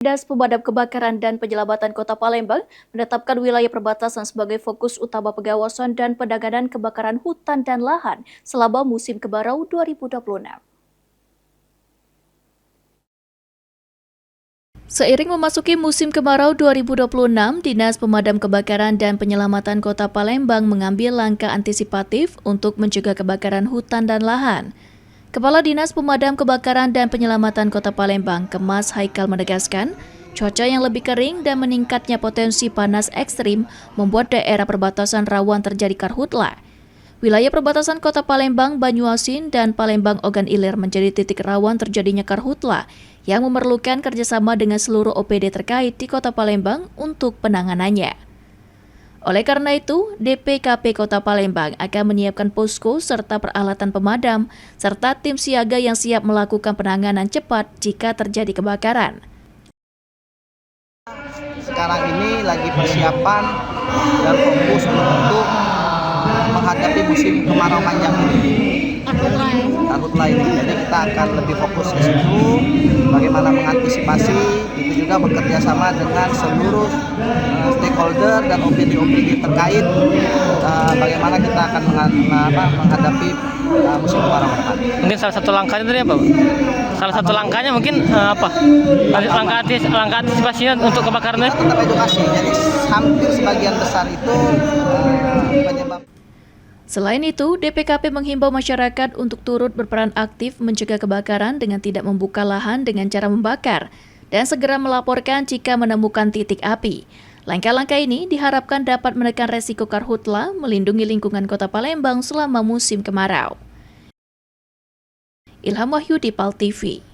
Dinas Pemadam Kebakaran dan Penyelamatan Kota Palembang menetapkan wilayah perbatasan sebagai fokus utama pengawasan dan penanganan kebakaran hutan dan lahan selama musim kemarau 2026. Seiring memasuki musim kemarau 2026, Dinas Pemadam Kebakaran dan Penyelamatan Kota Palembang mengambil langkah antisipatif untuk mencegah kebakaran hutan dan lahan. Kepala Dinas Pemadam Kebakaran dan Penyelamatan Kota Palembang, Kemas Haikal menegaskan, cuaca yang lebih kering dan meningkatnya potensi panas ekstrim membuat daerah perbatasan rawan terjadi karhutla. Wilayah perbatasan Kota Palembang, Banyuasin, dan Palembang Ogan Ilir menjadi titik rawan terjadinya karhutla yang memerlukan kerjasama dengan seluruh OPD terkait di Kota Palembang untuk penanganannya. Oleh karena itu, DPKP Kota Palembang akan menyiapkan posko serta peralatan pemadam, serta tim siaga yang siap melakukan penanganan cepat jika terjadi kebakaran. Sekarang ini lagi persiapan dan fokus untuk menghadapi musim kemarau panjang ini. Karhutla ini. Jadi kita akan lebih fokus ke situ, bagaimana mengantisipasi, itu juga bekerja sama dengan seluruh stakeholder dan OPD-OPD terkait, bagaimana kita akan menghadapi musim kemarau depan. Mungkin salah satu langkahnya tadi apa, Pak? Salah satu langkahnya mungkin apa? Langkah antisipasinya untuk kebakaran itu? Tetap edukasi. Jadi hampir sebagian besar itu penyebab. Selain itu, DPKP menghimbau masyarakat untuk turut berperan aktif mencegah kebakaran dengan tidak membuka lahan dengan cara membakar dan segera melaporkan jika menemukan titik api. Langkah-langkah ini diharapkan dapat menekan resiko karhutla, melindungi lingkungan Kota Palembang selama musim kemarau. Ilham Wahyudi, PAL TV.